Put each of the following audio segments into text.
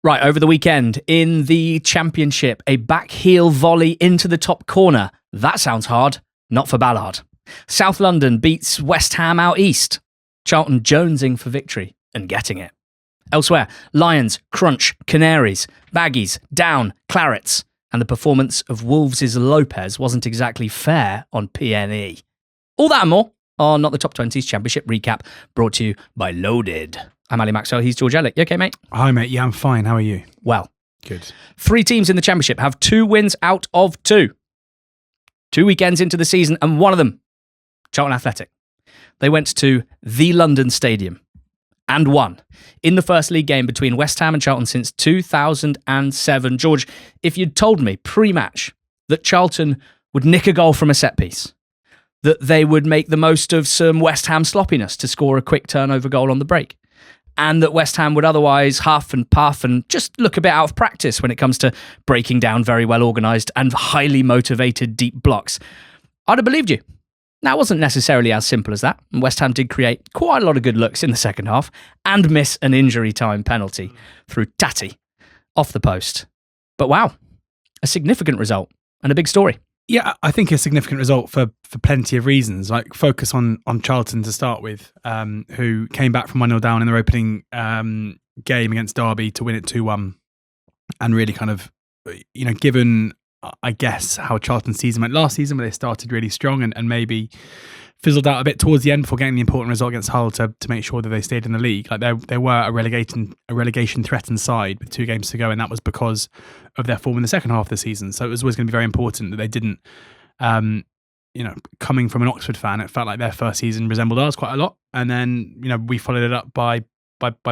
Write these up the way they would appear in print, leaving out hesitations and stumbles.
Right, over the weekend in the Championship, a back heel volley into the top corner. That sounds hard. Not for Ballard. South London beats West Ham out east. Charlton jonesing for victory and getting it. Elsewhere, Lions, crunch, Canaries, Baggies, down, Clarets. And the performance of Wolves' Lopez wasn't exactly fair on PNE. All that and more on Not the Top 20s Championship Recap, brought to you by Loaded. I'm Ali Maxwell, he's George Elliott. You okay, mate? Hi, mate. Yeah, I'm fine. How are you? Well. Good. 3 teams in the Championship have 2 wins out of 2. 2 weekends into the season, and one of them, Charlton Athletic. They went to the London Stadium and won in the first league game between West Ham and Charlton since 2007. George, if you'd told me pre-match that Charlton would nick a goal from a set piece, that they would make the most of some West Ham sloppiness to score a quick turnover goal on the break, and that West Ham would otherwise huff and puff and just look a bit out of practice when it comes to breaking down very well organised and highly motivated deep blocks, I'd have believed you. Now, it wasn't necessarily as simple as that. West Ham did create quite a lot of good looks in the second half and miss an injury time penalty through Tati off the post. But wow, a significant result and a big story. Yeah, I think a significant result for plenty of reasons. Like, focus on Charlton to start with, who came back from 1-0 down in their opening game against Derby to win it 2-1. And really kind of, given, I guess, how Charlton's season went last season, where they started really strong and maybe fizzled out a bit towards the end before getting the important result against Hull to make sure that they stayed in the league. Like, they were a relegation threatened side with 2 games to go, and that was because of their form in the second half of the season. So it was always going to be very important that they didn't, coming from an Oxford fan, it felt like their first season resembled ours quite a lot. And then, we followed it up by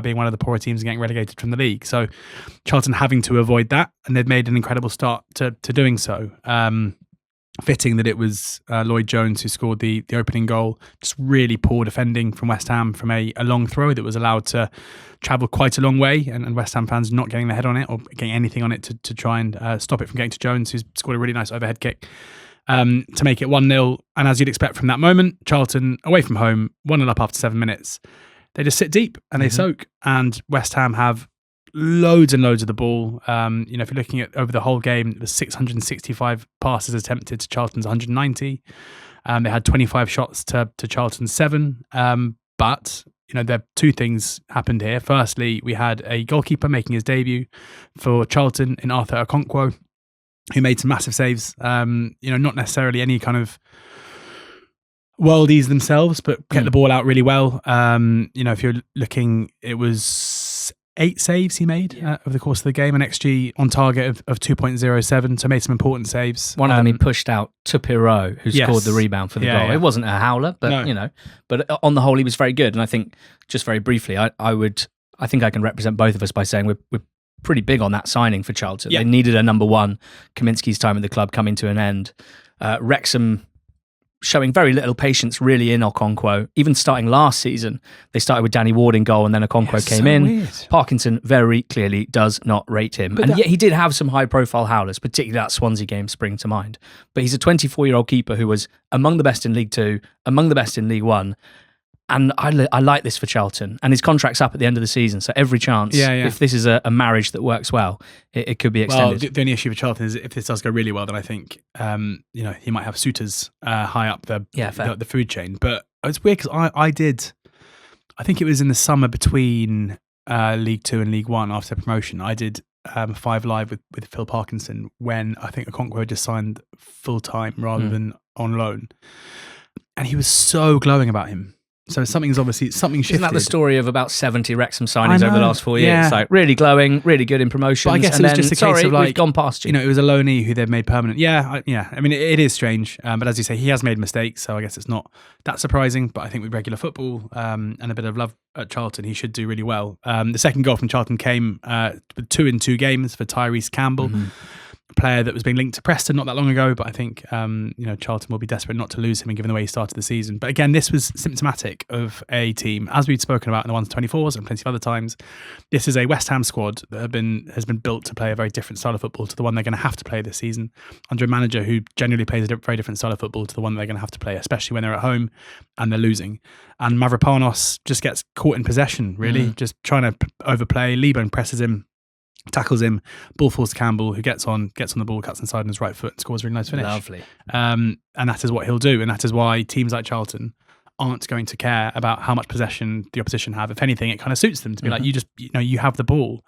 being one of the poorer teams and getting relegated from the league. So Charlton having to avoid that, and they've made an incredible start to doing so. Fitting that it was Lloyd Jones who scored the opening goal. Just really poor defending from West Ham from a long throw that was allowed to travel quite a long way, and West Ham fans not getting their head on it or getting anything on it to try and stop it from getting to Jones, who's scored a really nice overhead kick to make it 1-0. And as you'd expect from that moment, Charlton, away from home, 1-0 up after 7 minutes. They just sit deep and they soak, and West Ham have loads and loads of the ball. If you're looking at over the whole game, it was 665 passes attempted to Charlton's 190. They had 25 shots to Charlton's 7. But there 2 things happened here. Firstly, we had a goalkeeper making his debut for Charlton in Arthur Okonkwo, who made some massive saves. Not necessarily any kind of worldies themselves, but kept the ball out really well. If you're looking, it was 8 saves he made over the course of the game, an XG on target of 2.07, so made some important saves. One of them he pushed out to Pirot, who scored the rebound for the goal. Yeah. It wasn't a howler, but but on the whole he was very good. And I think, just very briefly, I think I can represent both of us by saying we're pretty big on that signing for Charlton. Yeah. They needed a number 1. Kaminsky's time at the club coming to an end. Wrexham showing very little patience really in Okonkwo. Even starting last season, they started with Danny Ward in goal, and then Okonkwo came in. Weird. Parkinson very clearly does not rate him. But yet he did have some high-profile howlers, particularly that Swansea game spring to mind. But he's a 24-year-old keeper who was among the best in League 2, among the best in League 1. And I like this for Charlton. And his contract's up at the end of the season, so every chance, if this is a marriage that works well, it could be extended. Well, the only issue for Charlton is if this does go really well, then I think he might have suitors high up the food chain. But it's weird because I think it was in the summer between League 2 and League 1 after promotion, I did 5 Live with Phil Parkinson when I think Okonkwo had just signed full-time rather than on loan. And he was so glowing about him. So something shifted. Isn't that the story of about 70 Wrexham signings over the last 4 years? Like, really glowing, really good in promotions. But I guess it was just a case of like, we've gone past you. It was a loanee who they've made permanent. I mean, it is strange. But as you say, he has made mistakes. So I guess it's not that surprising. But I think with regular football and a bit of love at Charlton, he should do really well. The second goal from Charlton came with 2 in 2 games for Tyrese Campbell. A player that was being linked to Preston not that long ago, but I think Charlton will be desperate not to lose him, and given the way he started the season. But again, this was symptomatic of a team, as we'd spoken about in the 1-24s and plenty of other times. This is a West Ham squad that has been built to play a very different style of football to the one they're going to have to play this season, under a manager who generally plays a very different style of football to the one they're going to have to play, especially when they're at home and they're losing. And Mavropanos just gets caught in possession, really, just trying to overplay. Lebo presses him tackles him, ball falls to Campbell, who gets on the ball, cuts inside on his right foot and scores a really nice finish. Lovely. And that is what he'll do. And that is why teams like Charlton aren't going to care about how much possession the opposition have. If anything, it kind of suits them to be like, you have the ball.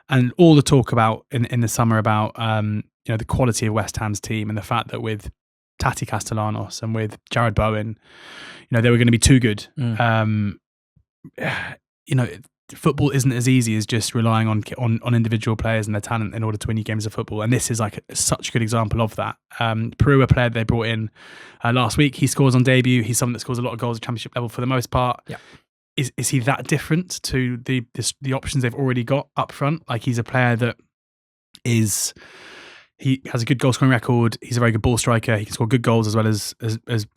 And all the talk about in the summer about the quality of West Ham's team and the fact that with Tati Castellanos and with Jared Bowen, they were going to be too good. Football isn't as easy as just relying on individual players and their talent in order to win you games of football. And this is like such a good example of that. Peru, a player they brought in last week, he scores on debut. He's someone that scores a lot of goals at championship level for the most part. Yeah. Is he that different to the options they've already got up front? Like, he's a player that he has a good goal scoring record. He's a very good ball striker. He can score good goals as well as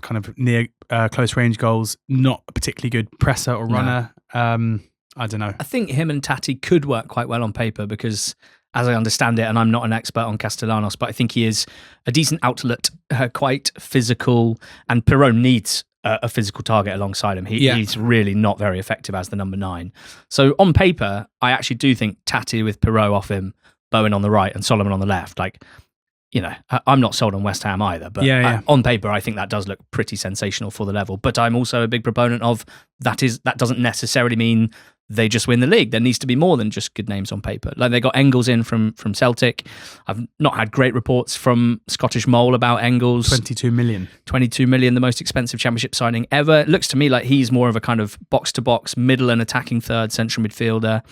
kind of near close range goals. Not a particularly good presser or runner. No. I don't know. I think him and Tati could work quite well on paper because, as I understand it, and I'm not an expert on Castellanos, but I think he is a decent outlet, quite physical, and Perot needs a physical target alongside him. He's really not very effective as the number 9. So on paper, I actually do think Tati with Perot off him, Bowen on the right and Solomon on the left, I'm not sold on West Ham either, but on paper, I think that does look pretty sensational for the level. But I'm also a big proponent of that doesn't necessarily mean they just win the league. There needs to be more than just good names on paper. Like, they got Engels in from Celtic. I've not had great reports from Scottish Mole about Engels. 22 million, the most expensive championship signing ever. It looks to me like he's more of a kind of box-to-box, middle and attacking third central midfielder.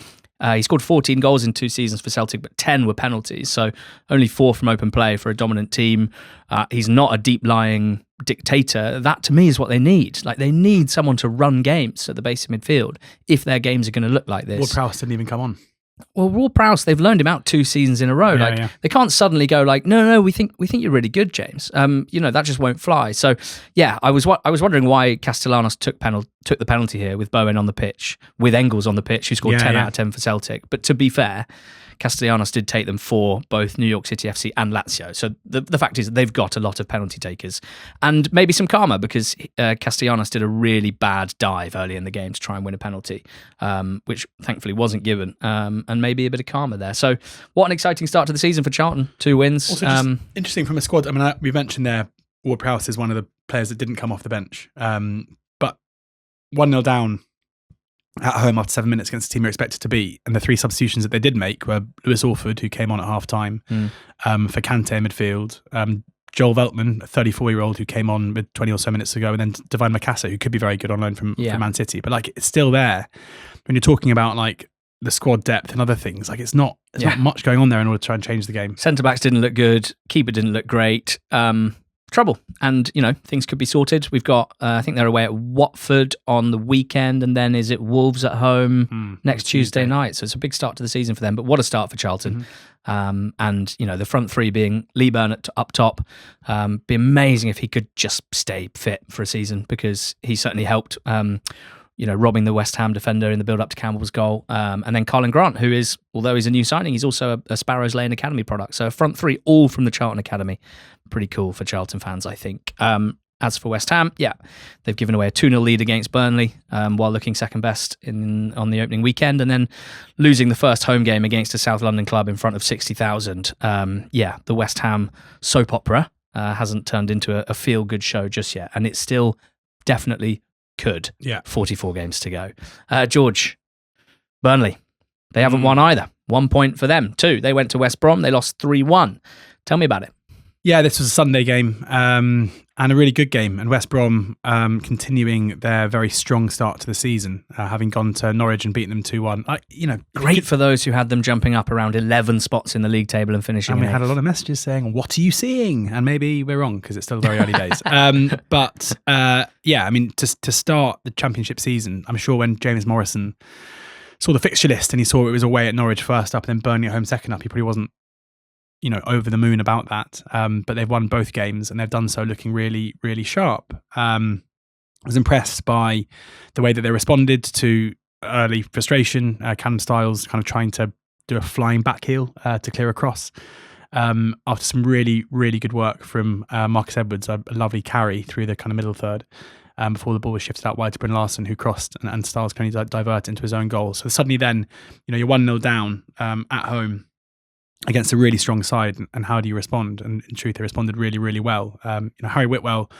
He scored 14 goals in 2 seasons for Celtic, but 10 were penalties, so only 4 from open play for a dominant team. He's not a deep-lying dictator. That, to me, is what they need. Like, they need someone to run games at the base of midfield if their games are going to look like this. Ward-Prowse didn't even come on. Well, Ward-Prowse, they've loaned him out 2 seasons in a row. They can't suddenly go like, no, we think you're really good, James. That just won't fly. So, yeah, I was wondering why Castellanos took the penalty here with Bowen on the pitch, with Engels on the pitch, who scored 10 out of 10 for Celtic. But to be fair, Castellanos did take them for both New York City FC and Lazio. So the fact is that they've got a lot of penalty takers. And maybe some karma, because Castellanos did a really bad dive early in the game to try and win a penalty, which thankfully wasn't given. And maybe a bit of karma there. So what an exciting start to the season for Charlton. 2 wins. Also just interesting from a squad. I mean, we mentioned there, Ward-Prowse is one of the players that didn't come off the bench. But 1-0 down at home after 7 minutes against the team you're expected to beat, and the 3 substitutions that they did make were Lewis Orford, who came on at half-time, for Kante in midfield, Joel Veltman, a 34-year-old who came on with 20 or so minutes ago, and then Divine Makasa, who could be very good on loan from Man City. But it's still there. When you're talking about the squad depth and other things, there's not much going on there in order to try and change the game. Centre-backs didn't look good. Keeper didn't look great. Trouble. And, things could be sorted. We've got, I think they're away at Watford on the weekend, and then is it Wolves at home next Tuesday night? So it's a big start to the season for them, but what a start for Charlton. And, the front 3 being Lee Burnett up top. Be amazing if he could just stay fit for a season, because he certainly helped, robbing the West Ham defender in the build-up to Campbell's goal. And then Carlin Grant, who is, although he's a new signing, he's also a Sparrows Lane Academy product. So a front 3, all from the Charlton Academy. Pretty cool for Charlton fans, I think. As for West Ham, they've given away a 2-0 lead against Burnley while looking second best on the opening weekend, and then losing the first home game against a South London club in front of 60,000. The West Ham soap opera hasn't turned into a feel-good show just yet, and it's still definitely could. 44 games to go. George, Burnley, they haven't won either. 1 point for them, too. They went to West Brom, they lost 3-1. Tell me about it. Yeah, this was a Sunday game and a really good game. And West Brom continuing their very strong start to the season, having gone to Norwich and beaten them 2-1. Great for those who had them jumping up around 11 spots in the league table and finishing. And we had a lot of messages saying, "What are you seeing?" And maybe we're wrong because it's still very early days. To start the championship season, I'm sure when James Morrison saw the fixture list and he saw it was away at Norwich first up and then Burnley at home second up, he probably wasn't over the moon about that. But they've won both games and they've done so looking really, really sharp. I was impressed by the way that they responded to early frustration. Callum Styles kind of trying to do a flying back heel to clear across. After some really, really good work from Marcus Edwards, a lovely carry through the kind of middle third. before the ball was shifted out wide to Bryn Larson, who crossed, and Styles can only divert into his own goal. So suddenly then, you're 1-0 down at home against a really strong side, and how do you respond? And in truth, they responded really, really well. Harry Whitwell,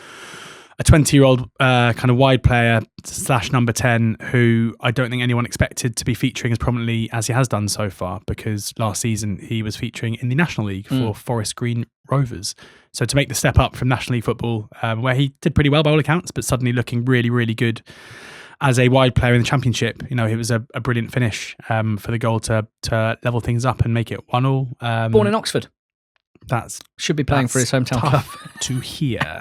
a 20-year-old kind of wide player / number 10, who I don't think anyone expected to be featuring as prominently as he has done so far, because last season he was featuring in the National League for Forest Green Rovers. So to make the step up from National League football, where he did pretty well by all accounts, but suddenly looking really, really good as a wide player in the Championship, it was a brilliant finish for the goal to level things up and make it 1-1. Born in Oxford. Should be playing for his hometown club. To hear.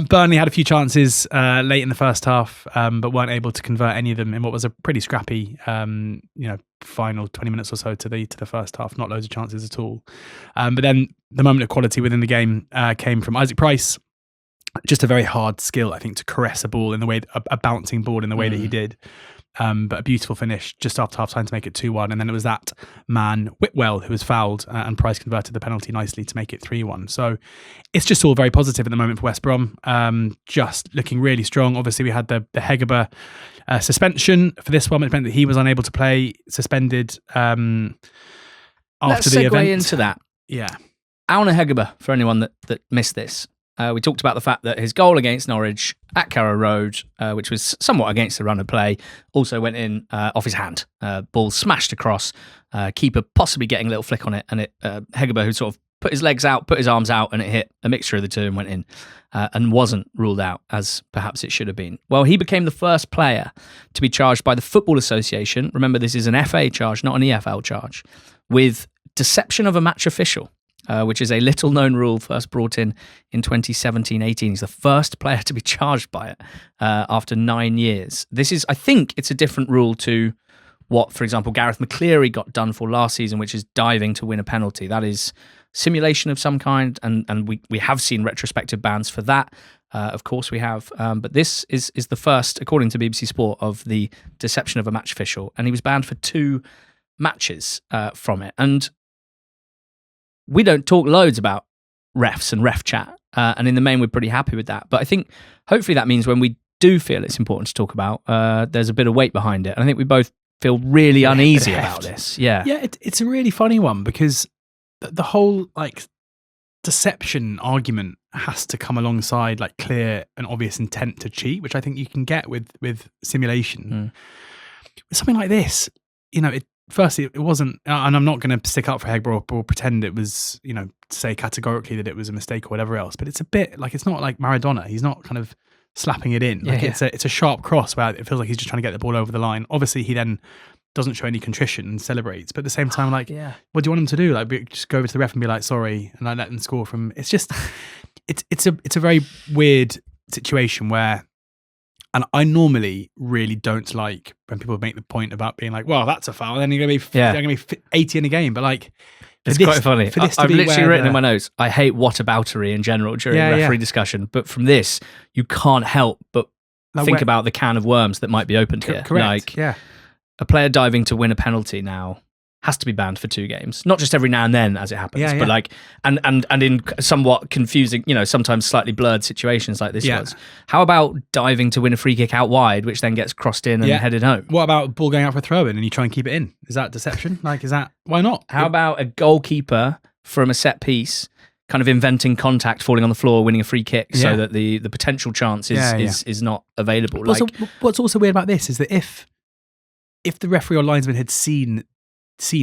Burnley had a few chances late in the first half, but weren't able to convert any of them in what was a pretty scrappy, final 20 minutes or so to the first half. Not loads of chances at all. But then the moment of quality within the game came from Isaac Price. Just a very hard skill, I think, to caress a ball in the way, a bouncing ball in the way that he did. But a beautiful finish just after half time to make it 2-1. And then it was that man, Whitwell, who was fouled, and Price converted the penalty nicely to make it 3-1. So it's just all very positive at the moment for West Brom. Just looking really strong. Obviously, we had the Heggebo suspension for this one, which meant that he was unable to play, suspended after Let's the event. Segue into that. Yeah. Aune Heggebo, for anyone that missed this. We talked about the fact that his goal against Norwich at Carrow Road, which was somewhat against the run of play, also went in off his hand. Ball smashed across, keeper possibly getting a little flick on it, and Heggebo, who sort of put his legs out, put his arms out, and it hit a mixture of the two and went in, and wasn't ruled out as perhaps it should have been. Well, he became the first player to be charged by the Football Association. Remember, this is an FA charge, not an EFL charge, with deception of a match official. Which is a little-known rule first brought in 2017-18. He's the first player to be charged by it after 9 years. I think it's a different rule to what, for example, Gareth McCleary got done for last season, which is diving to win a penalty. That is simulation of some kind, and we have seen retrospective bans for that. Of course we have. But this is the first, according to BBC Sport, of the deception of a match official, and he was banned for 2 matches from it. And we don't talk loads about refs and ref chat, and in the main, we're pretty happy with that. But I think hopefully that means when we do feel it's important to talk about, there's a bit of weight behind it. And I think we both feel really uneasy about this. Yeah, it's a really funny one, because the whole deception argument has to come alongside clear and obvious intent to cheat, which I think you can get with simulation. With something like this, firstly, it wasn't, and I'm not going to stick up for Heggebo or pretend it was, to say categorically that it was a mistake or whatever else, but it's a bit it's not like Maradona. He's not kind of slapping it in. It's a sharp cross where it feels like he's just trying to get the ball over the line. Obviously, he then doesn't show any contrition and celebrates, but at the same time, what do you want him to do? Just go over to the ref and be like, sorry, and let them score from. It's just, it's a very weird situation where. And I normally really don't like when people make the point about being like, well, that's a foul, then you're going to be 80 in a game. But it's quite funny. I've literally written in my notes, I hate whataboutery in general during referee discussion. But from this, you can't help but think about the can of worms that might be opened here. Correct. A player diving to win a penalty now has to be banned for 2 games. Not just every now and then as it happens, but and in somewhat confusing, sometimes slightly blurred situations like this was. How about diving to win a free kick out wide, which then gets crossed in and headed home? What about ball going out for a throw in and you try and keep it in? Is that deception? Why not? How about a goalkeeper from a set piece kind of inventing contact, falling on the floor, winning a free kick so that the potential chance is not available? What's also weird about this is that if the referee or linesman had seen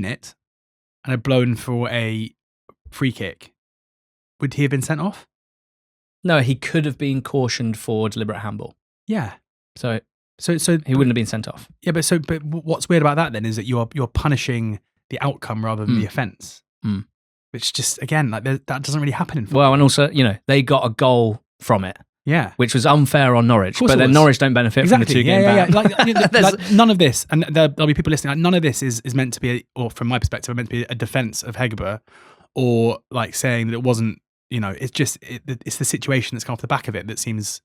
it and had blown for a free kick, would he have been sent off? No, he could have been cautioned for deliberate handball. Yeah. So he wouldn't have been sent off. Yeah, but what's weird about that then is that you're punishing the outcome rather than the offence. Which just, again, that doesn't really happen in football. Well, and also, they got a goal from it. Yeah. Which was unfair on Norwich. But then Norwich don't benefit from the 2-game ban. None of this, and there'll be people listening, none of this is meant to be, or from my perspective, meant to be a defence of Heggebo, or saying that it wasn't, it's just, it's the situation that's come off the back of it that seems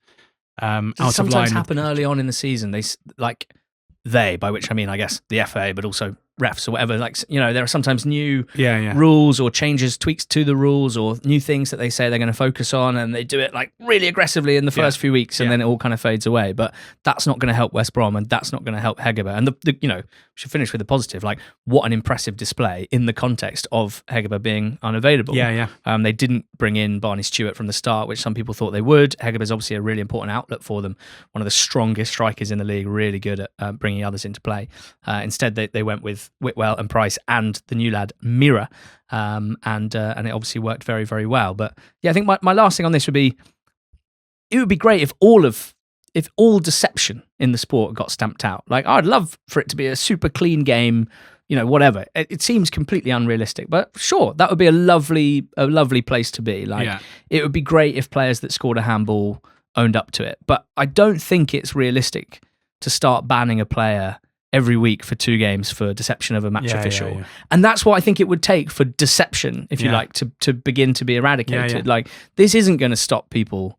out of line. Sometimes happen early on in the season. They, by which I mean, I guess, the FA, but also refs or whatever. Like, there are sometimes new Yeah. rules or changes, tweaks to the rules or new things that they say they're going to focus on, and they do it like really aggressively in the first few weeks, and then it all kind of fades away. But that's not going to help West Brom, and that's not going to help Heggebo. And we should finish with the positive. Like, what an impressive display in the context of Heggebo being unavailable. Yeah. They didn't bring in Barney Stewart from the start, which some people thought they would. Heggebo is obviously a really important outlet for them. One of the strongest strikers in the league, really good at bringing others into play. Instead, they went with Whitwell and Price and the new lad Mira, and it obviously worked very, very well. But yeah, I think my last thing on this would be, it would be great if all deception in the sport got stamped out. Like, I'd love for it to be a super clean game, whatever. It seems completely unrealistic, but sure, that would be a lovely place to be. Like, it would be great if players that scored a handball owned up to it. But I don't think it's realistic to start banning a player every week for 2 games for deception of a match official. Yeah. And that's what I think it would take for deception, if you like, to begin to be eradicated. Like, this isn't going to stop people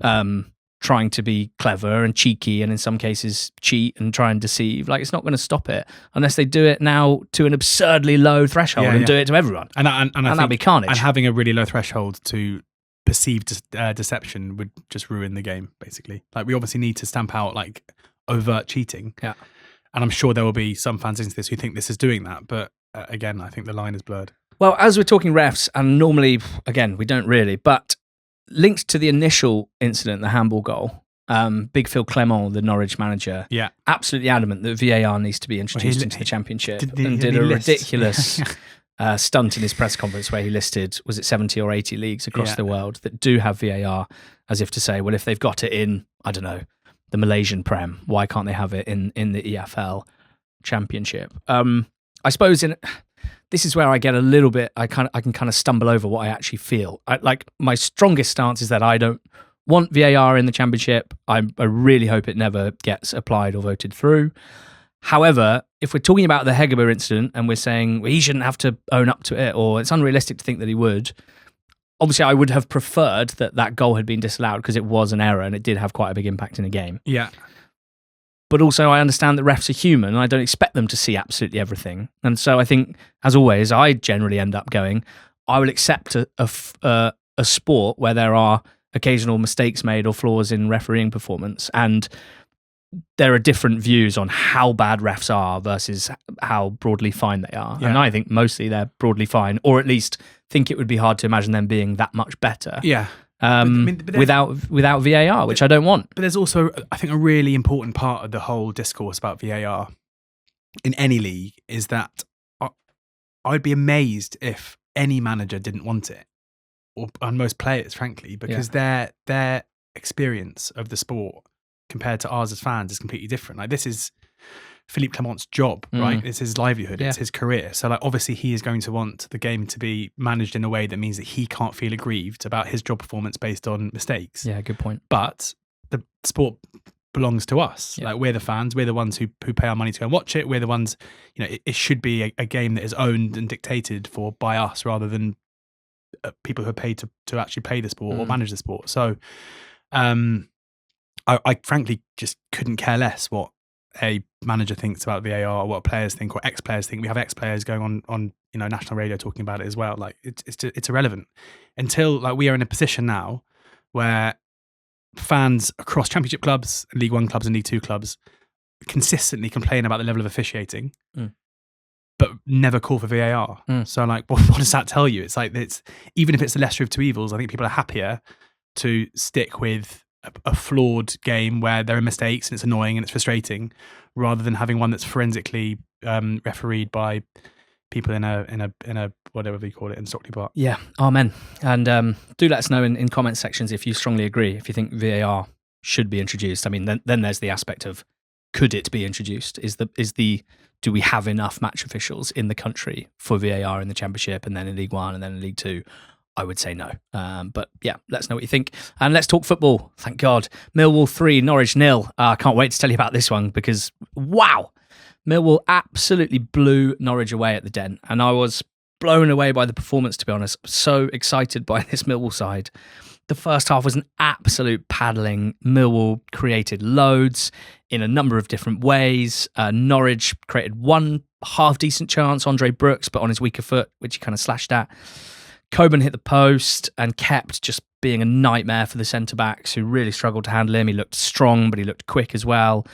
trying to be clever and cheeky and in some cases cheat and try and deceive. Like, it's not going to stop it unless they do it now to an absurdly low threshold and do it to everyone. And that'd be carnage. And having a really low threshold to perceived deception would just ruin the game, basically. Like, we obviously need to stamp out like overt cheating. Yeah. And I'm sure there will be some fans into this who think this is doing that. But again, I think the line is blurred. Well, as we're talking refs, and normally, again, we don't really, but linked to the initial incident, the handball goal, Big Phil Clement, the Norwich manager, absolutely adamant that VAR needs to be introduced into the Championship, and did a ridiculous stunt in his press conference where he listed, was it 70 or 80 leagues across the world that do have VAR, as if to say, well, if they've got it in, I don't know, the Malaysian Prem, why can't they have it in the EFL Championship? I suppose this is where I get a little bit, I can kind of stumble over what I actually feel. Like, my strongest stance is that I don't want VAR in the Championship. I really hope it never gets applied or voted through. However, if we're talking about the Heggebo incident and we're saying, well, he shouldn't have to own up to it, or it's unrealistic to think that he would, obviously I would have preferred that goal had been disallowed because it was an error and it did have quite a big impact in the game. Yeah. But also I understand that refs are human and I don't expect them to see absolutely everything. And so I think, as always, I generally end up going, I will accept a sport where there are occasional mistakes made or flaws in refereeing performance, and there are different views on how bad refs are versus how broadly fine they are. Yeah. And I think mostly they're broadly fine, or at least think it would be hard to imagine them being that much better. Yeah. But without VAR, which I don't want. But there's also, I think, a really important part of the whole discourse about VAR in any league is that I'd be amazed if any manager didn't want it, and most players, frankly, because their experience of the sport compared to ours as fans is completely different. Like, this is Philippe Clement's job, right? It's his livelihood, it's his career. So, like, obviously he is going to want the game to be managed in a way that means that he can't feel aggrieved about his job performance based on mistakes. Yeah, good point. But the sport belongs to us. Like, we're the fans, we're the ones who pay our money to go and watch it. We're the ones, it should be a game that is owned and dictated for by us rather than people who are paid to actually play the sport or manage the sport. So I frankly just couldn't care less what a manager thinks about VAR, or what players think, or ex-players think. We have ex-players going on national radio talking about it as well. Like, it's irrelevant until, like, we are in a position now where fans across Championship clubs, League One clubs and League Two clubs consistently complain about the level of officiating, but never call for VAR. So, like, what does that tell you? It's like, even if it's the lesser of two evils, I think people are happier to stick with a flawed game where there are mistakes and it's annoying and it's frustrating, rather than having one that's forensically refereed by people in a whatever you call it in Stockley Park. Yeah, amen. And do let us know in comment sections if you strongly agree, if you think VAR should be introduced. I mean, then there's the aspect of, could it be introduced? Do we have enough match officials in the country for VAR in the Championship and then in League One and then in League Two? I would say no. But yeah, let us know what you think. And let's talk football. Thank God. Millwall 3, Norwich 0. I can't wait to tell you about this one because, wow, Millwall absolutely blew Norwich away at the Den. And I was blown away by the performance, to be honest. So excited by this Millwall side. The first half was an absolute paddling. Millwall created loads in a number of different ways. Norwich created one half-decent chance, Andre Brooks, but on his weaker foot, which he kind of slashed at. Coburn hit the post and kept just being a nightmare for the centre-backs who really struggled to handle him. He looked strong, but he looked quick as well.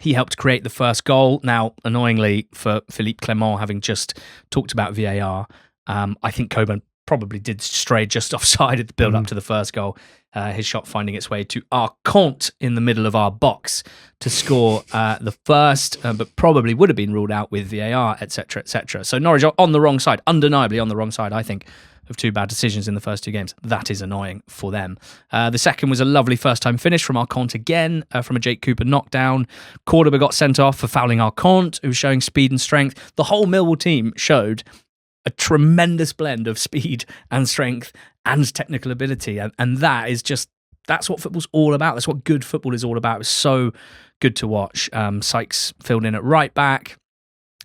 He helped create the first goal. Now, annoyingly for Philippe Clement, having just talked about VAR, I think Coburn probably did stray just offside at the build-up to the first goal. His shot finding its way to our Comte in the middle of our box to score the first, but probably would have been ruled out with VAR, etc., etc. So Norwich are on the wrong side, undeniably on the wrong side, I think, of two bad decisions in the first two games. That is annoying for them. The second was a lovely first-time finish from our Comte again, from a Jake Cooper knockdown. Cordoba got sent off for fouling our Comte, who was showing speed and strength. The whole Millwall team showed a tremendous blend of speed and strength and technical ability. And that is just, that's what football's all about. That's what good football is all about. It was so good to watch. Sykes filled in at right back,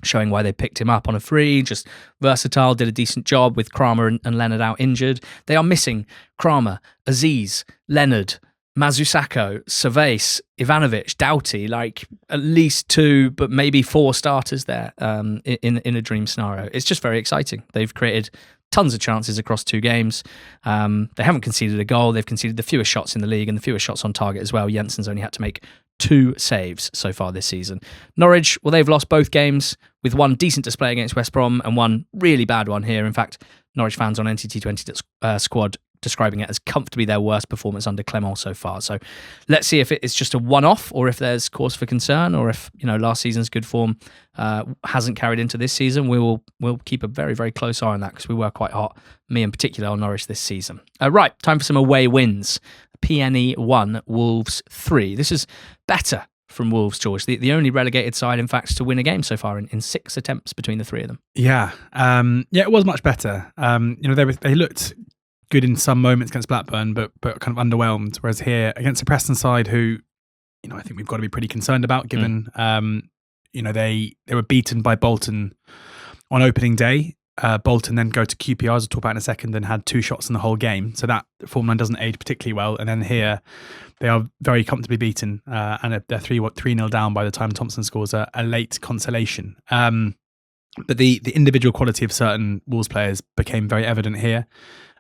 showing why they picked him up on a free, just versatile, did a decent job with Kramer and Leonard out injured. They are missing Kramer, Aziz, Leonard, Mazusako, Cervais, Ivanovic, Doughty, like at least 2, but maybe 4 starters there in a dream scenario. It's just very exciting. They've created tons of chances across 2 games. They haven't conceded a goal. They've conceded the fewest shots in the league and the fewest shots on target as well. Jensen's only had to make 2 saves so far this season. Norwich, well, they've lost both games with one decent display against West Brom and one really bad one here. In fact, Norwich fans on NTT20 squad describing it as comfortably their worst performance under Clement so far. So let's see if it's just a one-off or if there's cause for concern, or if, you know, last season's good form hasn't carried into this season. We'll keep a very, very close eye on that because we were quite hot, me in particular, on Norwich this season. Right, time for some away wins. PNE 1, Wolves 3. This is better from Wolves, George. The only relegated side, in fact, to win a game so far in 6 attempts between the 3 of them. Yeah, it was much better. They looked good in some moments against Blackburn, but kind of underwhelmed. Whereas here, against a Preston side who, you know, I think we've got to be pretty concerned about, given, they were beaten by Bolton on opening day. Bolton then go to QPR, as we'll talk about in a second, and had 2 shots in the whole game. So that form line doesn't age particularly well. And then here, they are very comfortably beaten, and they're 3-0 down by the time Thompson scores a late consolation. But the individual quality of certain Wolves players became very evident here.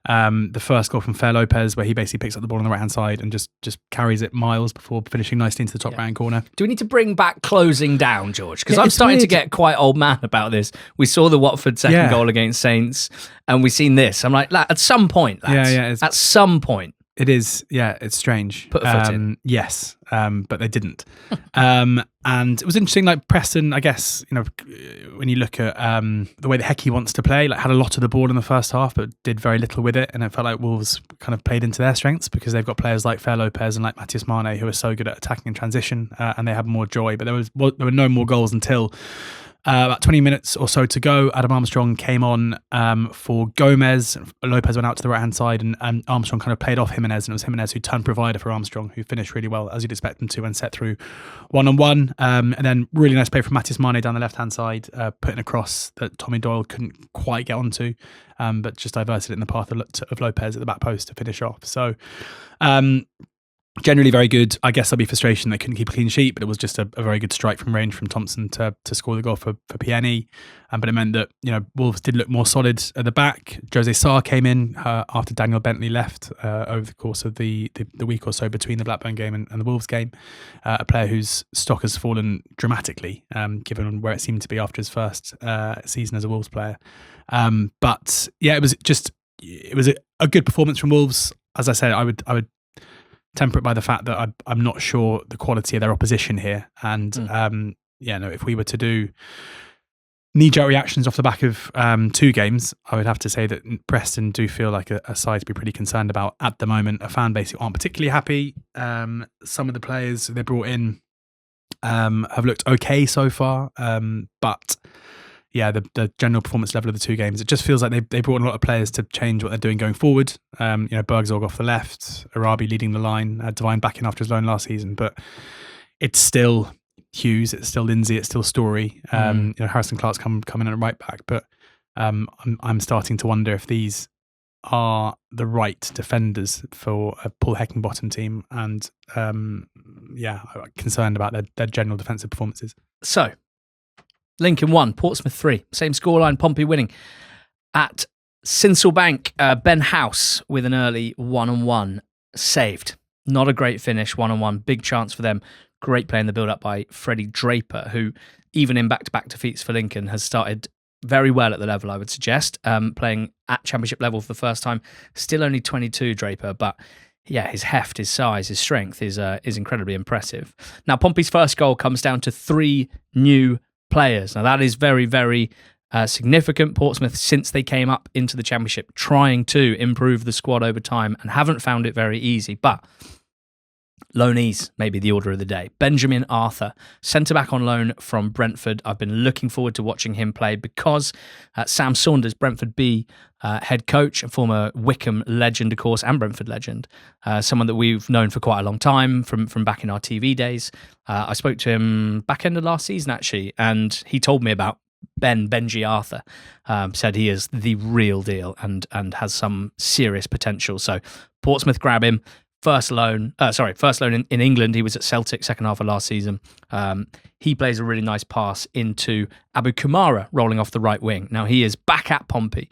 The first goal from Fer Lopez, where he basically picks up the ball on the right-hand side and just carries it miles before finishing nicely into the top right-hand corner. Do we need to bring back closing down, George? Because I'm starting to get quite old man about this. We saw the Watford second goal against Saints, and we've seen this. I'm like, at some point, lads, at some point. It is, it's strange. Put a foot in. Yes, but they didn't. And it was interesting, like Preston, I guess, you know, when you look at the way that Hecky wants to play, like had a lot of the ball in the first half, but did very little with it. And it felt like Wolves kind of played into their strengths because they've got players like Fer Lopez and like Matthias Mane who are so good at attacking in transition, and they have more joy. But there were no more goals until about 20 minutes or so to go. Adam Armstrong came on for Gomez. Lopez went out to the right-hand side, and Armstrong kind of played off Jimenez, and it was Jimenez who turned provider for Armstrong, who finished really well, as you'd expect him to, and set through one-on-one. And then really nice play from Matthias Mane down the left-hand side, putting a cross that Tommy Doyle couldn't quite get onto, but just diverted it in the path of Lopez at the back post to finish off. So generally very good. I guess there'll be frustration they couldn't keep a clean sheet, but it was just a very good strike from range from Thompson to score the goal for PNE. But it meant that, you know, Wolves did look more solid at the back. Jose Sarr came in after Daniel Bentley left over the course of the week or so between the Blackburn game and the Wolves game. A player whose stock has fallen dramatically, given where it seemed to be after his first season as a Wolves player. But yeah, it was a good performance from Wolves. As I said, I would temper it by the fact that I'm not sure the quality of their opposition here. And if we were to do knee-jerk reactions off the back of 2 games, I would have to say that Preston do feel like a side to be pretty concerned about at the moment. A fan base who aren't particularly happy. Some of the players they brought in have looked okay so far, but yeah, the general performance level of the 2 games, it just feels like they brought in a lot of players to change what they're doing going forward. Bergzorg off the left, Arabi leading the line, Devine back in after his loan last season, but it's still Hughes, it's still Lindsay, it's still Story. Harrison Clark's come in at right back, but I'm starting to wonder if these are the right defenders for a Paul Heckingbottom team, and I'm concerned about their general defensive performances. So, Lincoln 1, Portsmouth 3. Same scoreline, Pompey winning. At Sincilbank, Ben House with an early 1-on-1 saved. Not a great finish, 1-on-1. Big chance for them. Great play in the build-up by Freddie Draper, who, even in back-to-back defeats for Lincoln, has started very well at the level, I would suggest. Playing at championship level for the first time. Still only 22, Draper, but yeah, his heft, his size, his strength is incredibly impressive. Now, Pompey's first goal comes down to 3 new players. Now, that is very, very significant. Portsmouth, since they came up into the championship, trying to improve the squad over time and haven't found it very easy. But loanees may be the order of the day. Benjamin Arthur, centre-back on loan from Brentford. I've been looking forward to watching him play because Sam Saunders, Brentford B head coach, a former Wickham legend, of course, and Brentford legend, someone that we've known for quite a long time from back in our TV days. I spoke to him back end of last season, actually, and he told me about Benji Arthur. Said he is the real deal and has some serious potential. So Portsmouth grab him. First loan in England. He was at Celtic second half of last season. He plays a really nice pass into Abu Kamara, rolling off the right wing. Now he is back at Pompey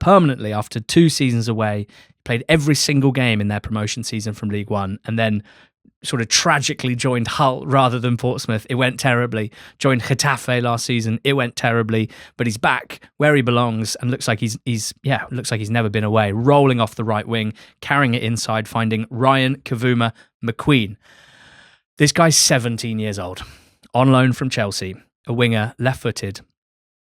permanently after 2 seasons away. He played every single game in their promotion season from League One, and then sort of tragically joined Hull rather than Portsmouth. It went terribly. Joined Getafe last season. It went terribly. But he's back where he belongs and looks like he's never been away. Rolling off the right wing, carrying it inside, finding Ryan Kavuma McQueen. This guy's 17 years old, on loan from Chelsea, a winger, left-footed.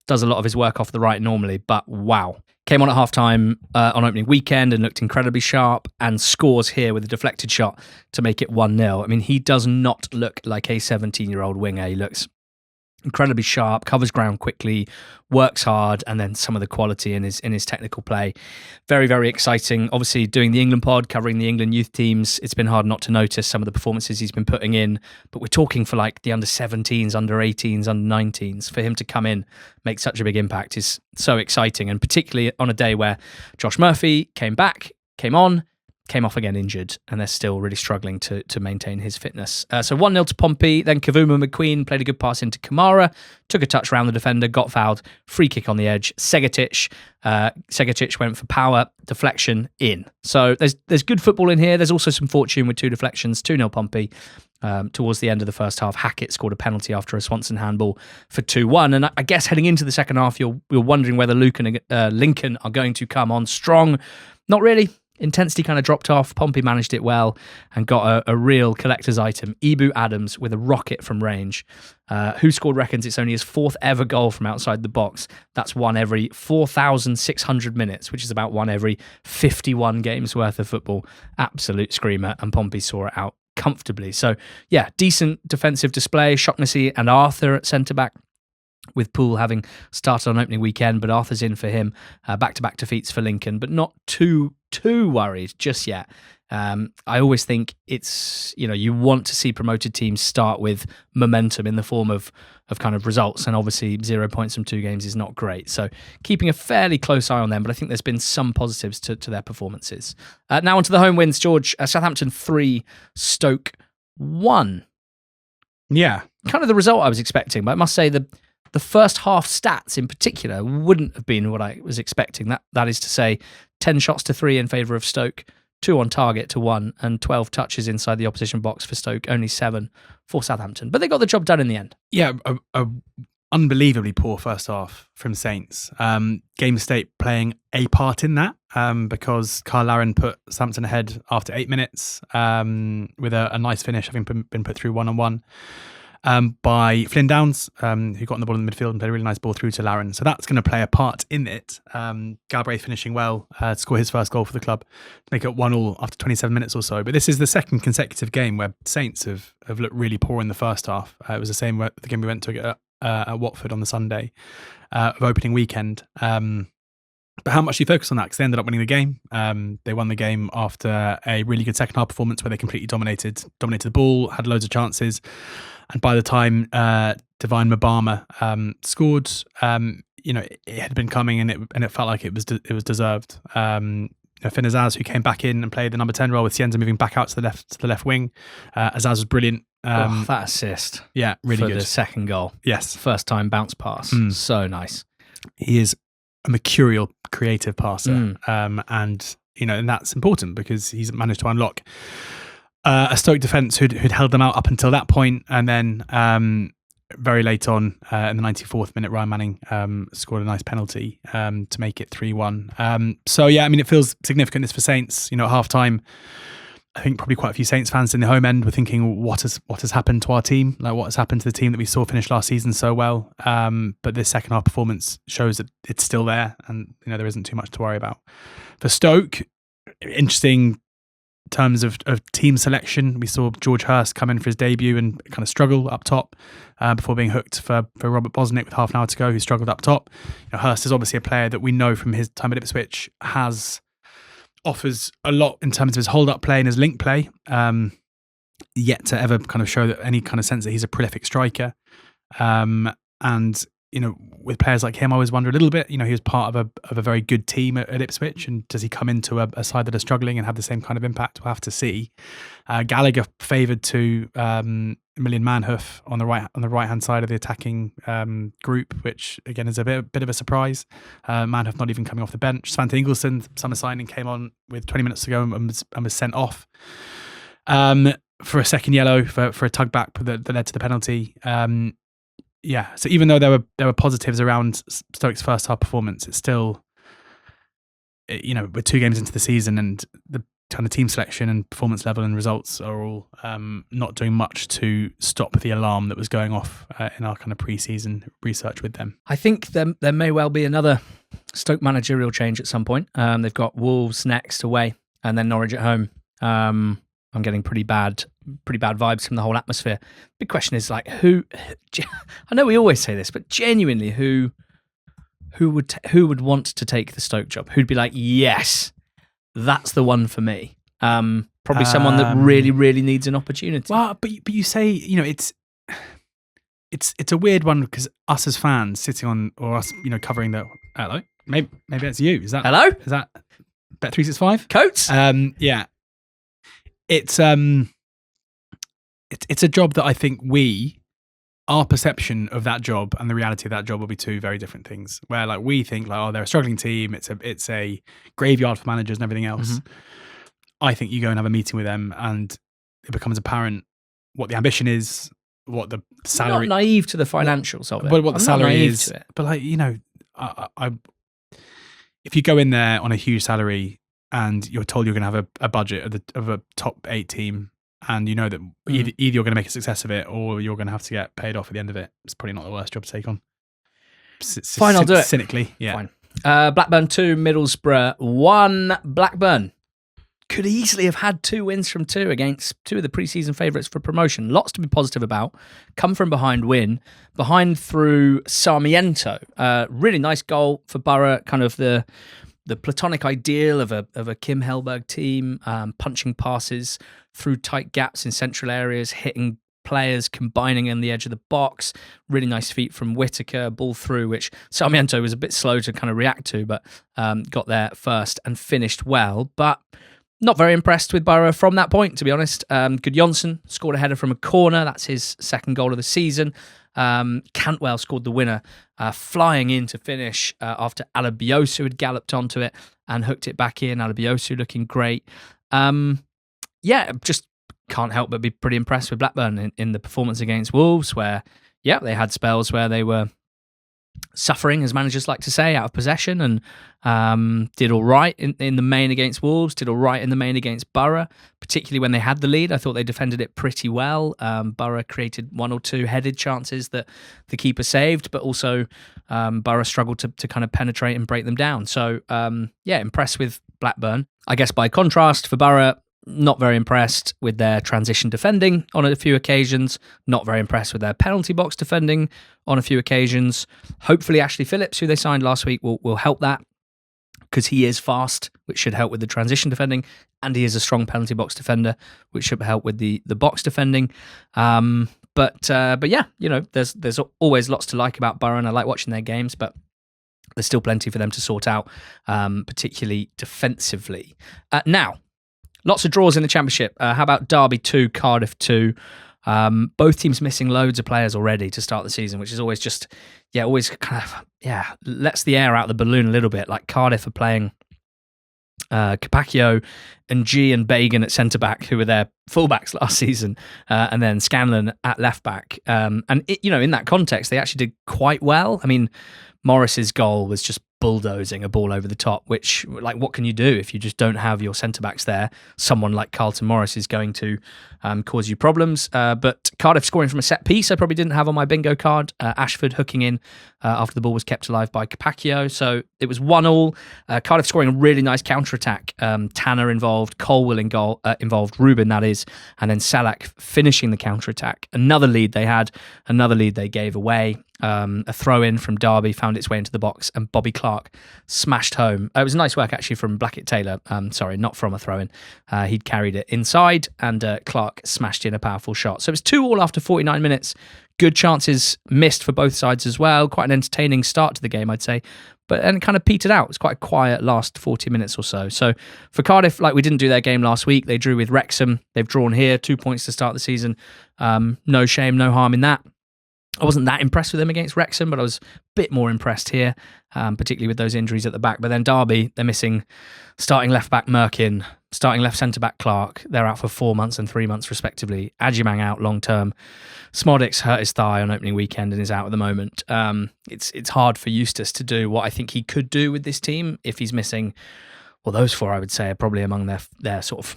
Does a lot of his work off the right normally, but wow. Came on at half-time on opening weekend and looked incredibly sharp and scores here with a deflected shot to make it 1-0. I mean, he does not look like a 17-year-old winger. He looks incredibly sharp, covers ground quickly, works hard, and then some of the quality in his technical play. Very, very exciting. Obviously, doing the England pod, covering the England youth teams, it's been hard not to notice some of the performances he's been putting in. But we're talking for like the under-17s, under-18s, under-19s. For him to come in, make such a big impact is so exciting. And particularly on a day where Josh Murphy came off again injured, and they're still really struggling to maintain his fitness. So 1-0 to Pompey, then Kavuma McQueen played a good pass into Kamara, took a touch around the defender, got fouled, free kick on the edge, Segatic went for power, deflection, in. So there's good football in here. There's also some fortune with 2 deflections, 2-0 Pompey. Towards the end of the first half, Hackett scored a penalty after a Swanson handball for 2-1. And I guess heading into the second half, you're wondering whether Lincoln are going to come on strong. Not really. Intensity kind of dropped off. Pompey managed it well and got a real collector's item. Ibu Adams with a rocket from range. Who Scored reckons it's only his 4th ever goal from outside the box. That's one every 4,600 minutes, which is about one every 51 games worth of football. Absolute screamer, and Pompey saw it out comfortably. So yeah, decent defensive display. Shocknessy and Arthur at centre-back, with Poole having started on opening weekend, but Arthur's in for him. Back-to-back defeats for Lincoln, but not too worried just yet. I always think it's, you want to see promoted teams start with momentum in the form of kind of results, and obviously 0 points from 2 games is not great. So keeping a fairly close eye on them, but I think there's been some positives to their performances. Now onto the home wins, George. Southampton 3, Stoke 1. Yeah. Kind of the result I was expecting, but I must say the first half stats in particular wouldn't have been what I was expecting. That is to say, 10 shots to 3 in favour of Stoke, 2 on target to 1, and 12 touches inside the opposition box for Stoke, only 7 for Southampton. But they got the job done in the end. Yeah, a unbelievably poor first half from Saints. Game state playing a part in that because Carl Larin put Southampton ahead after 8 minutes with a nice finish, having been put through 1-on-1. By Flynn Downs, who got on the ball in the midfield and played a really nice ball through to Larin. So that's going to play a part in it. Galbraith finishing well to score his first goal for the club, to make it 1-1 after 27 minutes or so. But this is the second consecutive game where Saints have looked really poor in the first half. It was the same with the game we went to at Watford on the Sunday of opening weekend. But how much do you focus on that? Because they ended up winning the game. They won the game after a really good second half performance where they completely dominated the ball, had loads of chances. And by the time Divine Mabama scored, it had been coming, and it felt like it was deserved. Finn Azaz, who came back in and played the number 10 role with Cienza moving back out to the left wing. Azaz was brilliant. That assist. Yeah, really for good. The second goal. Yes. First time bounce pass. So nice. He is a mercurial creative passer. And that's important because he's managed to unlock a Stoke defence who'd held them out up until that point, and then very late on in the 94th minute, Ryan Manning scored a nice penalty to make it 3-1. So yeah, I mean, it feels significant this for Saints. At half time, I think probably quite a few Saints fans in the home end were thinking, what has happened to our team? Like, what has happened to the team that we saw finish last season so well? But this second half performance shows that it's still there, and there isn't too much to worry about. For Stoke, interesting terms of team selection. We saw George Hurst come in for his debut and kind of struggle up top before being hooked for Robert Bosnick with half an hour to go, who struggled up top. Hurst is obviously a player that we know from his time at Ipswich offers a lot in terms of his hold-up play and his link play, yet to ever kind of show that any kind of sense that he's a prolific striker. And with players like him, I always wonder a little bit, he was part of a very good team at Ipswich, and does he come into a side that are struggling and have the same kind of impact? We'll have to see. Gallagher favoured to Million Manhoof on the right hand side of the attacking group, which again is a bit of a surprise. Manhoof not even coming off the bench. Svante Ingelsson, summer signing, came on with 20 minutes to go and was sent off for a second yellow for a tug back that led to the penalty. Yeah, so even though there were positives around Stoke's first half performance, it's still, we're 2 games into the season, and the kind of team selection and performance level and results are all not doing much to stop the alarm that was going off in our kind of pre-season research with them. I think there may well be another Stoke managerial change at some point. They've got Wolves next away, and then Norwich at home. I'm getting pretty bad vibes from the whole atmosphere. Big question is, like, who? I know we always say this, but genuinely, who would want to take the Stoke job? Who'd be like, yes, that's the one for me? Probably someone that really, really needs an opportunity. Well, but you say, it's a weird one, because us as fans sitting on, or us, covering the. Hello, maybe that's you. Is that hello? Is that Bet365 Coates? Yeah. It's a job that I think our perception of that job and the reality of that job will be 2 very different things. Where like we think like, oh, they're a struggling team, it's a graveyard for managers and everything else. Mm-hmm. I think you go and have a meeting with them, and it becomes apparent what the ambition is, what the salary. I'm not naive to the financials of it. But what the salary is. But like, I if you go in there on a huge salary, and you're told you're going to have a budget of a top 8 team, and you know that either you're going to make a success of it, or you're going to have to get paid off at the end of it. It's probably not the worst job to take on. Fine, I'll do it. Cynically, yeah. Fine. Blackburn 2, Middlesbrough 1. Blackburn could easily have had 2 wins from 2 against 2 of the pre-season favourites for promotion. Lots to be positive about. Come from behind win. Behind through Sarmiento. Really nice goal for Borough, kind of the platonic ideal of a Kim Hellberg team, punching passes through tight gaps in central areas, hitting players, combining in the edge of the box. Really nice feat from Whittaker, ball through, which Sarmiento was a bit slow to kind of react to, but got there first and finished well. But not very impressed with Borough from that point, to be honest. Gudjonsson scored a header from a corner. That's his second goal of the season. Cantwell scored the winner, flying in to finish after Alabiosu had galloped onto it and hooked it back in. Alabiosu looking great. Just can't help but be pretty impressed with Blackburn in the performance against Wolves, where, they had spells where they were suffering, as managers like to say, out of possession, and did all right in the main against Wolves, did all right in the main against Borough, particularly when they had the lead. I thought they defended it pretty well. Borough created 1 or 2 headed chances that the keeper saved, but also Borough struggled to kind of penetrate and break them down. So, impressed with Blackburn. I guess by contrast, for Borough, not very impressed with their transition defending on a few occasions. Not very impressed with their penalty box defending on a few occasions. Hopefully Ashley Phillips, who they signed last week, will help that, because he is fast, which should help with the transition defending, and he is a strong penalty box defender, which should help with the box defending. But there's always lots to like about Borough, and I like watching their games, but There's still plenty for them to sort out, particularly defensively. Now, lots of draws in the Championship. How about Derby 2, Cardiff 2? Both teams missing loads of players already to start the season, which is always just, lets the air out the balloon a little bit. Like Cardiff are playing Capaccio and G and Bagan at centre-back, who were their fullbacks last season, and then Scanlon at left-back. In that context, they actually did quite well. I mean, Morris's goal was just bulldozing a ball over the top, which, like, what can you do if you just don't have your centre-backs there? Someone like Carlton Morris is going to cause you problems. But Cardiff scoring from a set piece, I probably didn't have on my bingo card. Ashford hooking in after the ball was kept alive by Capaccio. So it was 1-1. Cardiff scoring a really nice counter-attack. Tanner involved, Colwell involved, Rubin, that is, and then Salak finishing the counter-attack. Another lead they had, another lead they gave away. A throw-in from Derby found its way into the box, and Bobby Clark smashed home. It was nice work, actually, from Blackett-Taylor. Sorry, not from a throw-in. He'd carried it inside, and Clark smashed in a powerful shot. So it was 2-2 after 49 minutes. Good chances missed for both sides as well. Quite an entertaining start to the game, I'd say. And it kind of petered out. It was quite a quiet last 40 minutes or so. So for Cardiff, like, we didn't do their game last week. They drew with Wrexham. They've drawn here, 2 points to start the season. No shame, no harm in that. I wasn't that impressed with them against Wrexham, but I was a bit more impressed here, particularly with those injuries at the back. But then Derby, they're missing starting left-back Merkin, starting left centre-back Clark. They're out for 4 months and 3 months, respectively. Adjumang out long-term. Smodix hurt his thigh on opening weekend and is out at the moment. It's hard for Eustace to do what I think he could do with this team if he's missing, well, those four, I would say, are probably among their sort of,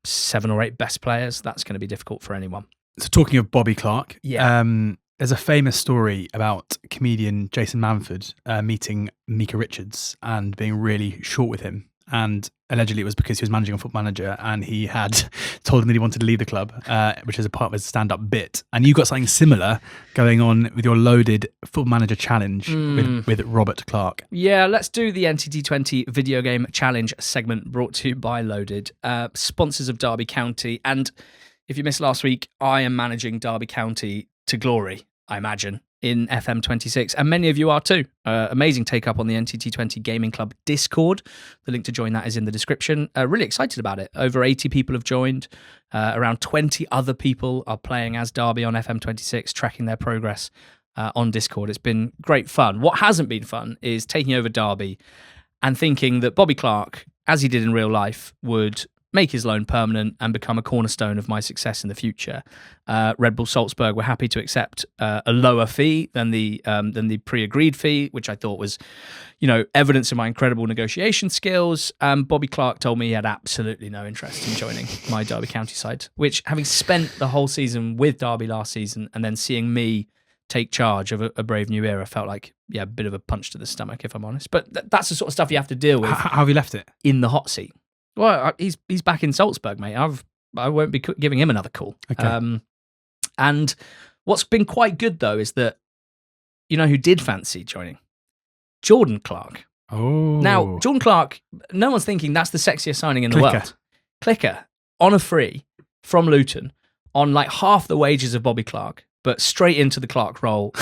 7 or 8 best players. That's going to be difficult for anyone. So talking of Bobby Clark, there's a famous story about comedian Jason Manford meeting Mika Richards and being really short with him. And allegedly it was because he was managing a Football Manager and he had told him that he wanted to leave the club, which is a part of his stand-up bit. And you've got something similar going on with your loaded Football Manager challenge with Robert Clark. Yeah, let's do the NTT20 video game challenge segment brought to you by Loaded, sponsors of Derby County. And if you missed last week, I am managing Derby County to glory, I imagine, in FM26, and many of you are too. Amazing take-up on the NTT20 Gaming Club Discord. The link to join that is in the description. Really excited about it. Over 80 people have joined. Around 20 other people are playing as Derby on FM26, tracking their progress on Discord. It's been great fun. What hasn't been fun is taking over Derby and thinking that Bobby Clark, as he did in real life, would make his loan permanent and become a cornerstone of my success in the future. Red Bull Salzburg were happy to accept a lower fee than the pre-agreed fee, which I thought was, evidence of my incredible negotiation skills. Bobby Clark told me he had absolutely no interest in joining my Derby County side, which, having spent the whole season with Derby last season and then seeing me take charge of a brave new era, felt like, a bit of a punch to the stomach, if I'm honest. But that's the sort of stuff you have to deal with. How have you left it? In the hot seat. Well, he's back in Salzburg, mate. I won't be giving him another call. Okay. And what's been quite good, though, is that, who did fancy joining? Jordan Clark. Oh. Now, Jordan Clark, no one's thinking that's the sexiest signing in the world. Clicker. On a free from Luton, on like half the wages of Bobby Clark, but straight into the Clark role.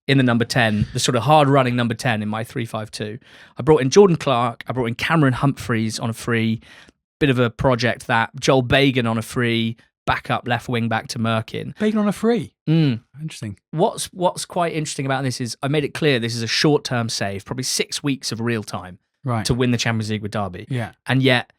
In the number 10, the sort of hard-running number 10 in my 3-5-2. I brought in Jordan Clark. I brought in Cameron Humphreys on a free. Bit of a project that. Joel Bagan on a free. Backup left wing back to Merkin. Bagan on a free? Interesting. What's quite interesting about this is I made it clear this is a short-term save, probably 6 weeks of real time to win the Champions League with Derby. Yeah. And yet,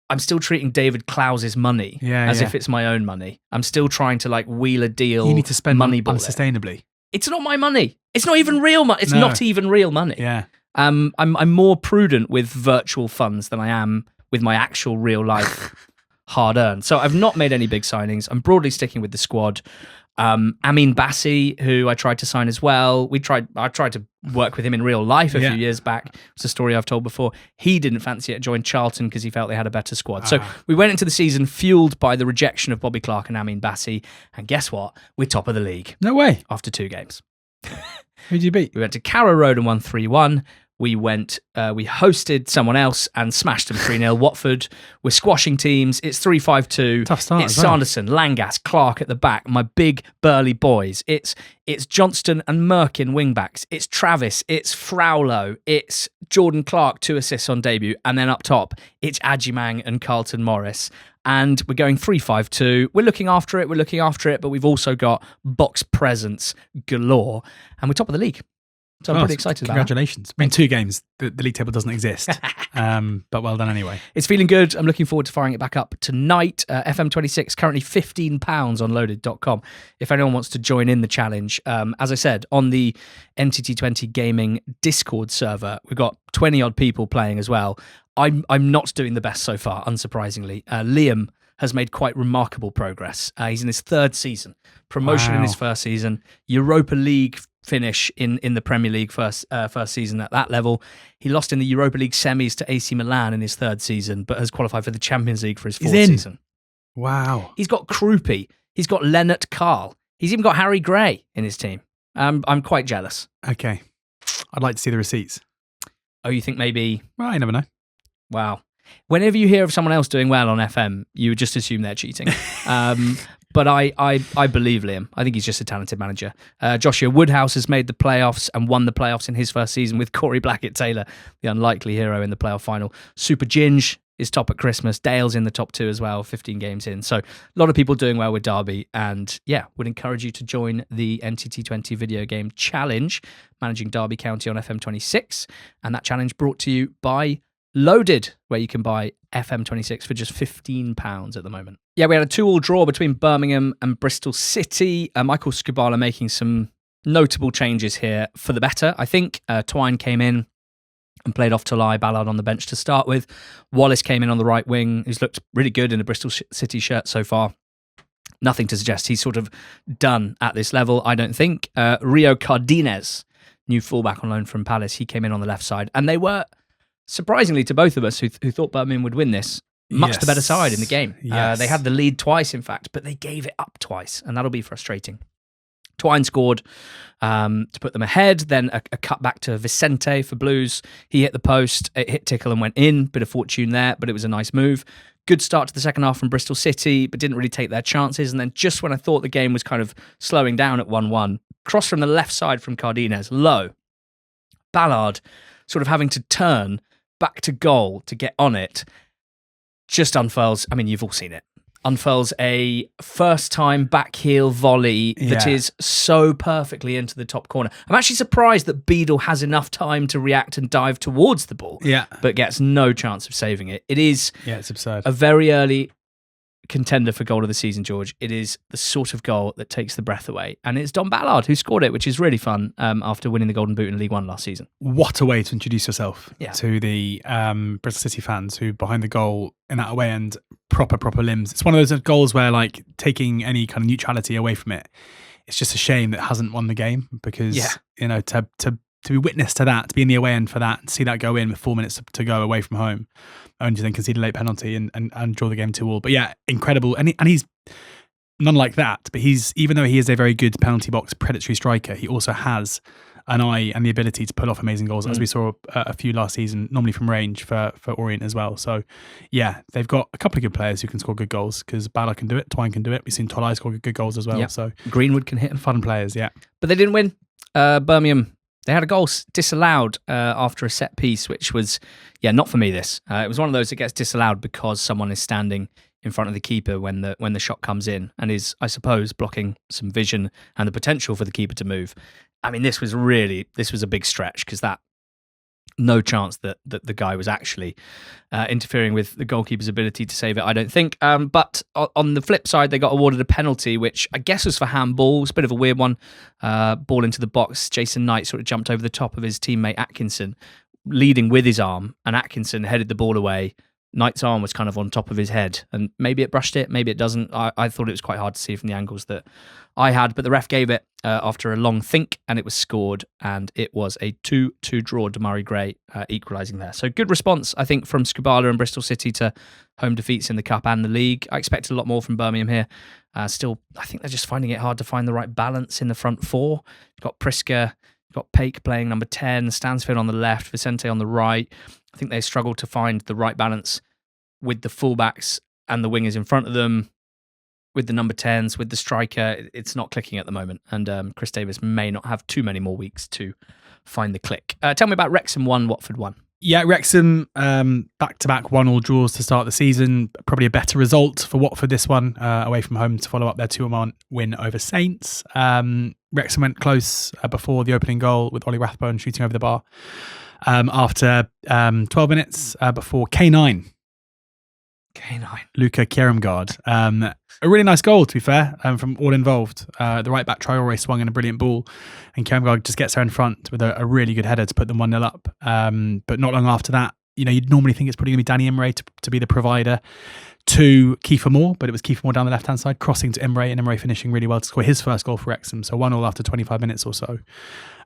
I'm still treating David Clowes' money as if it's my own money. I'm still trying to wheel a deal. You need to spend money unsustainably. It's not my money. It's not even real money. It's not even real money. Yeah. I'm more prudent with virtual funds than I am with my actual real life hard earned. So I've not made any big signings. I'm broadly sticking with the squad. Amin Bassi, who I tried to sign as well. I tried to work with him in real life a few years back. It's a story I've told before. He didn't fancy it, joined Charlton because he felt they had a better squad. So we went into the season fueled by the rejection of Bobby Clark and Amin Bassi. And guess what? We're top of the league. No way. After 2 games. Who did you beat? We went to Carrow Road and won 3-1. We hosted someone else and smashed them 3-0. Watford, we're squashing teams. It's 3-5-2. Tough start. It's Sanderson, Langas, Clark at the back, my big burly boys. It's Johnston and Merkin wing-backs. It's Travis, it's Fraulo, it's Jordan Clark, 2 assists on debut. And then up top, it's Adjimang and Carlton Morris. And we're going 3-5-2. We're looking after it, but we've also got box presence galore. And we're top of the league. So I'm pretty excited about it. Congratulations. I mean, 2 games. The league table doesn't exist. But well done anyway. It's feeling good. I'm looking forward to firing it back up tonight. FM26, currently £15 on loaded.com. If anyone wants to join in the challenge. As I said, on the NTT20 Gaming Discord server, we've got 20-odd people playing as well. I'm not doing the best so far, unsurprisingly. Liam has made quite remarkable progress. He's in his 3rd season. Promotion in his 1st season. Europa League finish in the Premier League first season at that level. He lost in the Europa League semis to AC Milan in his 3rd season, but has qualified for the Champions League for his 4th season. Wow. He's got Krupi. He's got Lennart Karl. He's even got Harry Gray in his team. I'm quite jealous. Okay. I'd like to see the receipts. Oh, you think maybe... Well, I never know. Wow. Whenever you hear of someone else doing well on FM, you would just assume they're cheating. But I believe Liam. I think he's just a talented manager. Joshua Woodhouse has made the playoffs and won the playoffs in his 1st season with Corey Blackett-Taylor, the unlikely hero in the playoff final. Super Ginge is top at Christmas. Dale's in the top 2 as well, 15 games in. So a lot of people doing well with Derby. And yeah, would encourage you to join the NTT20 video game challenge, managing Derby County on FM26. And that challenge brought to you by Loaded, where you can buy FM26 for just £15 at the moment. Yeah, we had a 2-2 draw between Birmingham and Bristol City. Michael Skubala making some notable changes here for the better, I think. Twine came in and played off Tolai, Ballard on the bench to start with. Wallace came in on the right wing, who's looked really good in a Bristol City shirt so far. Nothing to suggest he's sort of done at this level, I don't think. Rio Cardenas, new fullback on loan from Palace, he came in on the left side. And they were... surprisingly to both of us who thought Birmingham would win this, much the better side in the game. Yes. They had the lead twice, in fact, but they gave it up twice, and that'll be frustrating. Twine scored to put them ahead, then a cut back to Vicente for Blues. He hit the post, it hit Tickle and went in. Bit of fortune there, but it was a nice move. Good start to the second half from Bristol City, but didn't really take their chances. And then just when I thought the game was kind of slowing down at 1-1, cross from the left side from Cardenas, low. Ballard sort of having to turn back to goal to get on it, just unfurls. I mean, you've all seen it. Unfurls a first-time back heel volley that is so perfectly into the top corner. I'm actually surprised that Beadle has enough time to react and dive towards the ball, but gets no chance of saving it. It is it's absurd. A very early contender for goal of the season, George. It is the sort of goal that takes the breath away. And it's Dom Ballard who scored it, which is really fun after winning the Golden Boot in League One last season. What a way to introduce yourself to the Bristol City fans who behind the goal in that away end, proper limbs. It's one of those goals where like taking any kind of neutrality away from it, it's just a shame that it hasn't won the game because, you know, to be witness to that, to be in the away end for that, see that go in with 4 minutes to go away from home, only to then concede a late penalty and draw the game 2-2. But yeah, incredible. And he's none like that, but he's, even though he is a very good penalty box predatory striker, he also has an eye and the ability to pull off amazing goals, as we saw a few last season, normally from range for Orient as well. So yeah, they've got a couple of good players who can score good goals because Ballard can do it, Twine can do it. We've seen Tolai score good goals as well. Yep. So Greenwood can hit them. Fun players, yeah. But they didn't win. Birmingham, they had a goal disallowed after a set piece, which was, not for me this. It was one of those that gets disallowed because someone is standing in front of the keeper when the shot comes in and is, I suppose, blocking some vision and the potential for the keeper to move. I mean, this was a big stretch because no chance that the guy was actually interfering with the goalkeeper's ability to save it, I don't think. But on the flip side, they got awarded a penalty, which I guess was for handball. It was a bit of a weird one. Ball into the box. Jason Knight sort of jumped over the top of his teammate Atkinson, leading with his arm, and Atkinson headed the ball away. Knight's arm was kind of on top of his head, and maybe it brushed it, maybe it doesn't. I thought it was quite hard to see from the angles that I had, but the ref gave it after a long think, and it was scored, and it was a 2-2 draw. Damari Gray equalising there. So good response, I think, from Skubala and Bristol City to home defeats in the Cup and the League. I expected a lot more from Birmingham here. Still, I think they're just finding it hard to find the right balance in the front four. You've got Priska, got Paik playing number 10, Stansfield on the left, Vicente on the right. I think they struggled to find the right balance with the fullbacks and the wingers in front of them, with the number 10s, with the striker. It's not clicking at the moment, and Chris Davis may not have too many more weeks to find the click. Tell me about Wrexham 1, Watford 1. Yeah, Wrexham, back-to-back 1-1 draws to start the season. Probably a better result for Watford this one, away from home to follow up their 2-1 win over Saints. Wrexham went close before the opening goal with Ollie Rathbone shooting over the bar. After 12 minutes before K9, Luca Kieramgard. A really nice goal, to be fair, from all involved. The right back Traore swung in a brilliant ball, and Kieramgard just gets her in front with a really good header to put them 1-0 up. But not long after that, you'd normally think it's probably going to be Danny Imre to be the provider to Kiefer Moore, but it was Kiefer Moore down the left-hand side, crossing to Imre, and Imre finishing really well to score his first goal for Wrexham. So 1-0 after 25 minutes or so.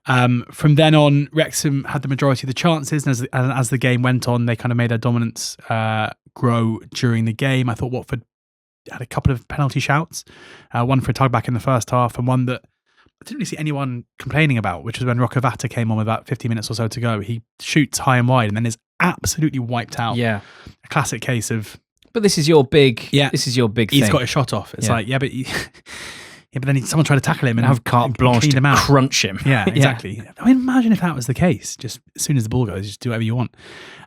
From then on, Wrexham had the majority of the chances, and as the game went on, they kind of made their dominance grow during the game. I thought Watford had a couple of penalty shouts, one for a tug back in the first half, and one that I didn't really see anyone complaining about, which was when Rokovata came on with about 50 minutes or so to go. He shoots high and wide and then is absolutely wiped out. Yeah. A classic case of... But this is your big thing. He's got his shot off. It's like, but then someone tried to tackle him and have carte blanche to him out. Crunch him. Yeah, exactly. Yeah. I mean, imagine if that was the case. Just as soon as the ball goes, just do whatever you want.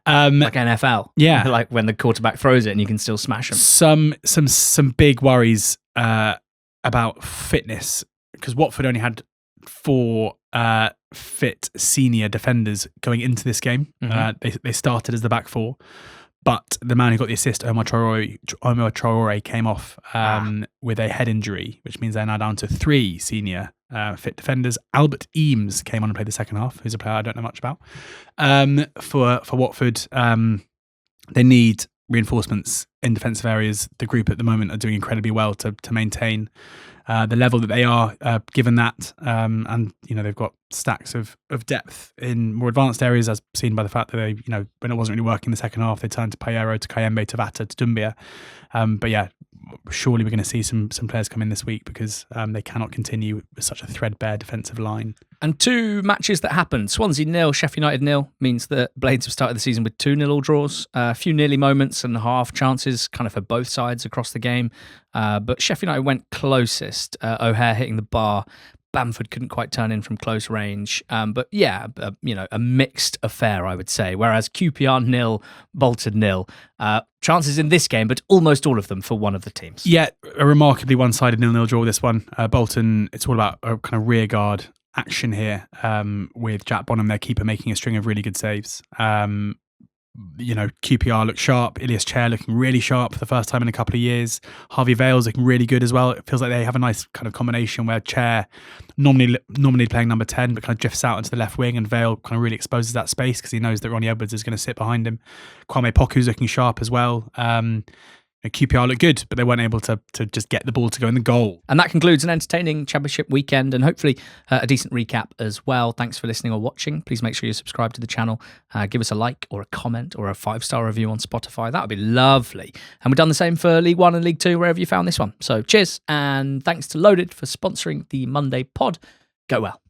Like NFL. Yeah. Like when the quarterback throws it and you can still smash them. Some big worries about fitness, because Watford only had 4 fit senior defenders going into this game. Mm-hmm. They started as the back 4. But the man who got the assist, Omar Traore, came off with a head injury, which means they're now down to 3 senior fit defenders. Albert Eames came on and played the second half, who's a player I don't know much about. For Watford, they need reinforcements in defensive areas. The group at the moment are doing incredibly well to maintain the level that they are, given that, and they've got stacks of depth in more advanced areas, as seen by the fact that they, when it wasn't really working in the second half, they turned to Payero, to Kayembe, to Vata, to Dumbia. But yeah, surely we're going to see some players come in this week, because they cannot continue with such a threadbare defensive line. And 2 matches that happened. Swansea 0, Sheff United 0 means that Blades have started the season with 2-0 all draws. A few nearly moments and half chances kind of for both sides across the game. But Sheff United went closest. O'Hare hitting the bar. Bamford couldn't quite turn in from close range. But yeah, a mixed affair, I would say. Whereas QPR 0, Bolton 0. Chances in this game, but almost all of them for one of the teams. Yeah, a remarkably one-sided 0-0 draw, this one. Bolton, it's all about a kind of rear guard action here, with Jack Bonham, their keeper, making a string of really good saves. QPR looked sharp. Ilias Chair looking really sharp for the first time in a couple of years. Harvey Vale's looking really good as well. It feels like they have a nice kind of combination where Chair, normally playing number 10, but kind of drifts out into the left wing, and Vale kind of really exposes that space because he knows that Ronnie Edwards is going to sit behind him. Kwame Poku's looking sharp as well. QPR looked good, but they weren't able to just get the ball to go in the goal. And that concludes an entertaining Championship weekend, and hopefully a decent recap as well. Thanks for listening or watching. Please make sure you subscribe to the channel. Give us a like or a comment or a 5-star review on Spotify. That would be lovely. And we've done the same for League 1 and League 2, wherever you found this one. So cheers, and thanks to Loaded for sponsoring the Monday pod. Go well.